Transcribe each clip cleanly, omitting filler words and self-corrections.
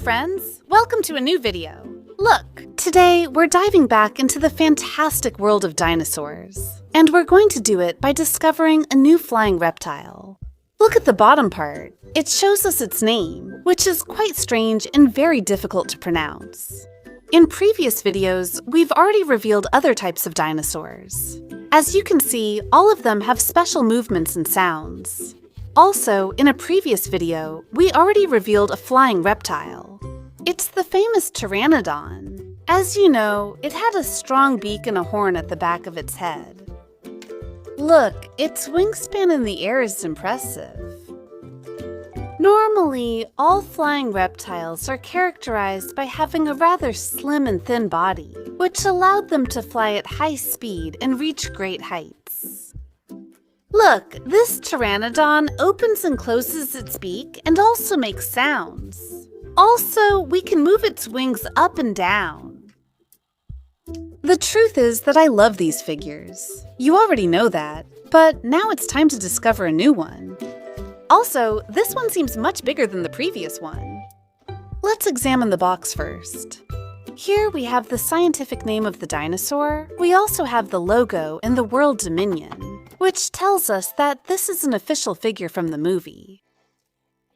friends! Welcome to a new video. Look, today we're diving back into the fantastic world of dinosaurs. And we're going to do it by discovering a new flying reptile. Look at the bottom part. It shows us its name, which is quite strange and very difficult to pronounce. In previous videos, we've already revealed other types of dinosaurs. As you can see, all of them have special movements and sounds. Also, in a previous video, we already revealed a flying reptile. It's the famous Pteranodon. As you know, it had a strong beak and a horn at the back of its head. Look, its wingspan in the air is impressive. Normally, all flying reptiles are characterized by having a rather slim and thin body, which allowed them to fly at high speed and reach great heights. Look, this Pteranodon opens and closes its beak and also makes sounds. Also, we can move its wings up and down. The truth is that I love these figures. You already know that, but now it's time to discover a new one. Also, this one seems much bigger than the previous one. Let's examine the box first. Here we have the scientific name of the dinosaur. We also have the logo and the world dominion, which tells us that this is an official figure from the movie.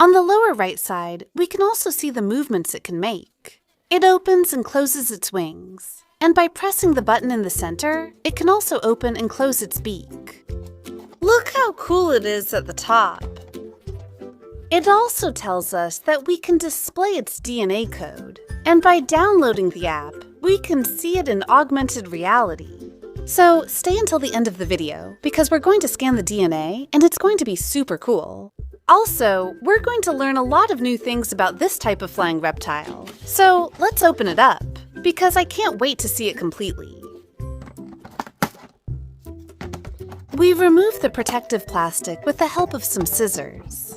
On the lower right side, we can also see the movements it can make. It opens and closes its wings, and by pressing the button in the center, it can also open and close its beak. Look how cool it is at the top. It also tells us that we can display its DNA code, and by downloading the app, we can see it in augmented reality. So stay until the end of the video, because we're going to scan the DNA, and it's going to be super cool. Also, we're going to learn a lot of new things about this type of flying reptile. So let's open it up, because I can't wait to see it completely. We remove the protective plastic with the help of some scissors.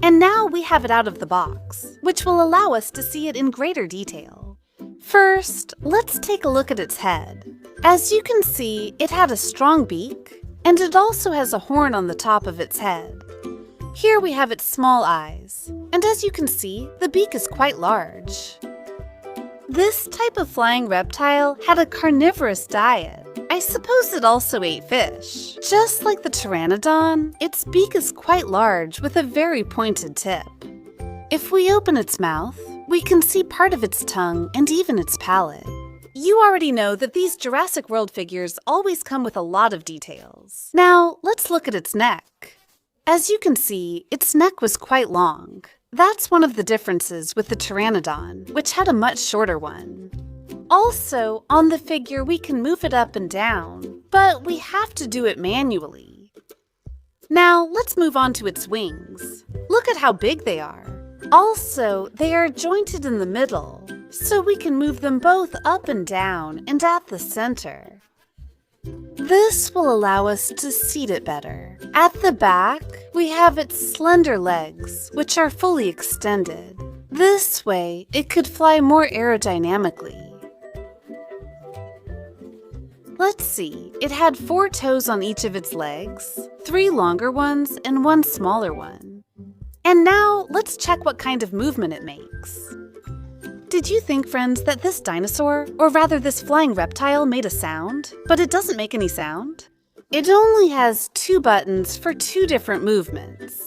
And now we have it out of the box, which will allow us to see it in greater detail. First, let's take a look at its head. As you can see, it had a strong beak, and it also has a horn on the top of its head. Here we have its small eyes, and as you can see, the beak is quite large. This type of flying reptile had a carnivorous diet. I suppose it also ate fish. Just like the Pteranodon, its beak is quite large with a very pointed tip. If we open its mouth, we can see part of its tongue and even its palate. You already know that these Jurassic World figures always come with a lot of details. Now, let's look at its neck. As you can see, its neck was quite long. That's one of the differences with the Pteranodon, which had a much shorter one. Also, on the figure we can move it up and down, but we have to do it manually. Now, let's move on to its wings. Look at how big they are. Also, they are jointed in the middle, so we can move them both up and down and at the center. This will allow us to seat it better. At the back, we have its slender legs, which are fully extended. This way, it could fly more aerodynamically. Let's see, it had 4 toes on each of its legs, 3 longer ones and 1 smaller one. And now, let's check what kind of movement it makes. Did you think, friends, that this dinosaur, or rather this flying reptile, made a sound, but it doesn't make any sound? It only has 2 buttons for 2 different movements.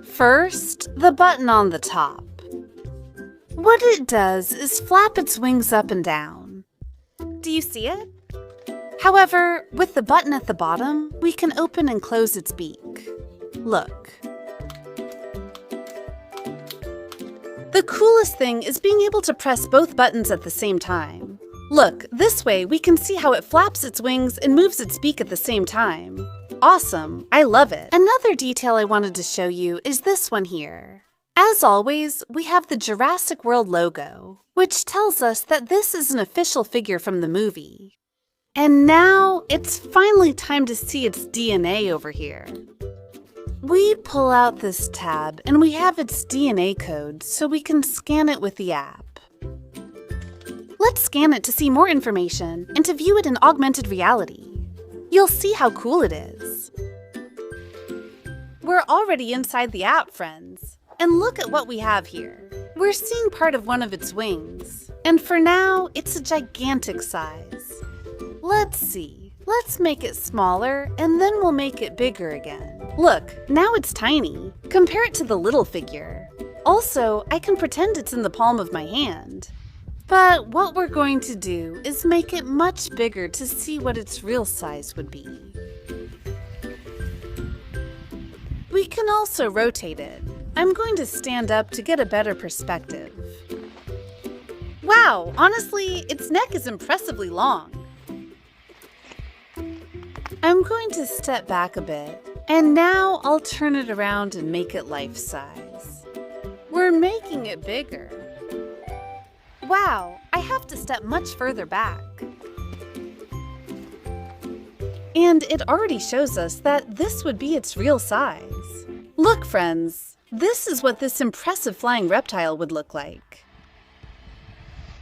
First, the button on the top. What it does is flap its wings up and down. Do you see it? However, with the button at the bottom, we can open and close its beak. Look. The coolest thing is being able to press both buttons at the same time. Look, this way we can see how it flaps its wings and moves its beak at the same time. Awesome, I love it. Another detail I wanted to show you is this one here. As always, we have the Jurassic World logo, which tells us that this is an official figure from the movie. And now, it's finally time to see its DNA over here. We pull out this tab and we have its DNA code so we can scan it with the app. Let's scan it to see more information and to view it in augmented reality. You'll see how cool it is. We're already inside the app, friends. And look at what we have here. We're seeing part of one of its wings. And for now, it's a gigantic size. Let's see. Let's make it smaller, and then we'll make it bigger again. Look, now it's tiny. Compare it to the little figure. Also, I can pretend it's in the palm of my hand. But what we're going to do is make it much bigger to see what its real size would be. We can also rotate it. I'm going to stand up to get a better perspective. Wow, honestly, its neck is impressively long. I'm going to step back a bit, and now I'll turn it around and make it life-size. We're making it bigger. Wow, I have to step much further back. And it already shows us that this would be its real size. Look, friends, this is what this impressive flying reptile would look like.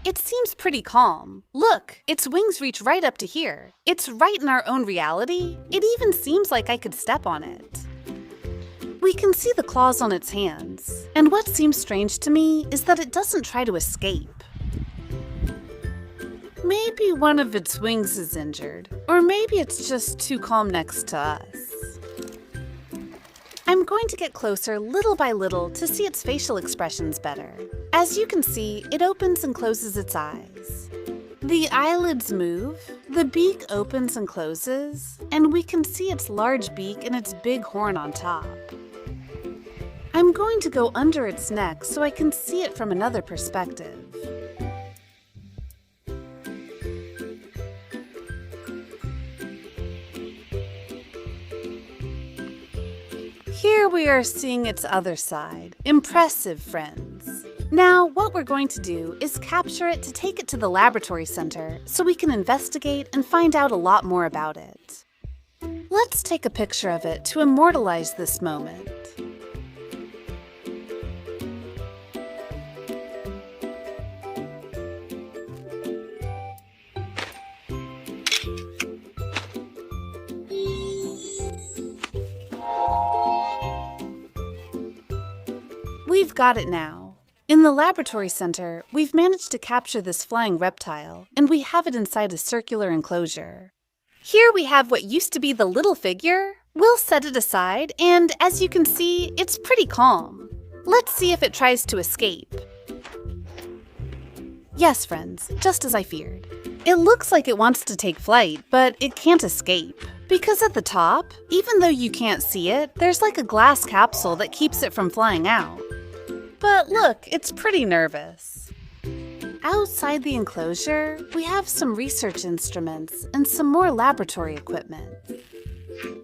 It seems pretty calm. Look, its wings reach right up to here. It's right in our own reality. It even seems like I could step on it. We can see the claws on its hands, and what seems strange to me is that it doesn't try to escape. Maybe one of its wings is injured, or maybe it's just too calm next to us. I'm going to get closer little by little to see its facial expressions better. As you can see, it opens and closes its eyes. The eyelids move, the beak opens and closes, and we can see its large beak and its big horn on top. I'm going to go under its neck so I can see it from another perspective. Here we are seeing its other side. Impressive, friends. Now, what we're going to do is capture it to take it to the laboratory center so we can investigate and find out a lot more about it. Let's take a picture of it to immortalize this moment. We've got it now. In the laboratory center, we've managed to capture this flying reptile, and we have it inside a circular enclosure. Here we have what used to be the little figure. We'll set it aside, and as you can see, it's pretty calm. Let's see if it tries to escape. Yes, friends, just as I feared. It looks like it wants to take flight, but it can't escape. Because at the top, even though you can't see it, there's like a glass capsule that keeps it from flying out. But look, it's pretty nervous. Outside the enclosure, we have some research instruments and some more laboratory equipment.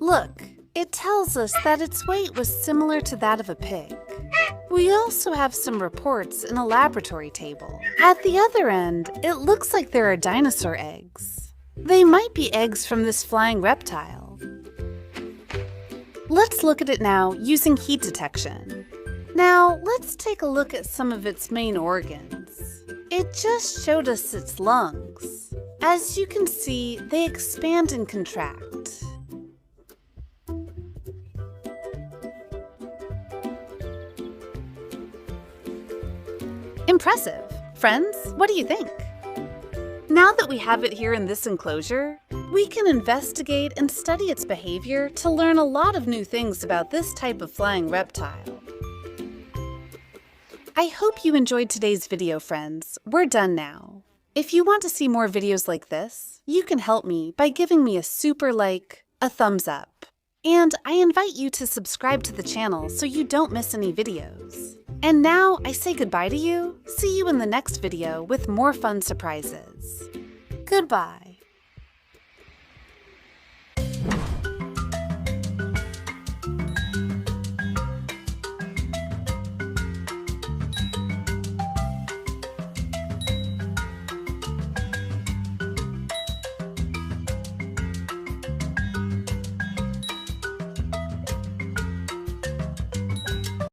Look, it tells us that its weight was similar to that of a pig. We also have some reports in a laboratory table. At the other end, it looks like there are dinosaur eggs. They might be eggs from this flying reptile. Let's look at it now using heat detection. Now, let's take a look at some of its main organs. It just showed us its lungs. As you can see, they expand and contract. Impressive. Friends, what do you think? Now that we have it here in this enclosure, we can investigate and study its behavior to learn a lot of new things about this type of flying reptile. I hope you enjoyed today's video, friends. We're done now. If you want to see more videos like this, you can help me by giving me a thumbs up. And I invite you to subscribe to the channel so you don't miss any videos. And now I say goodbye to you. See you in the next video with more fun surprises. Goodbye.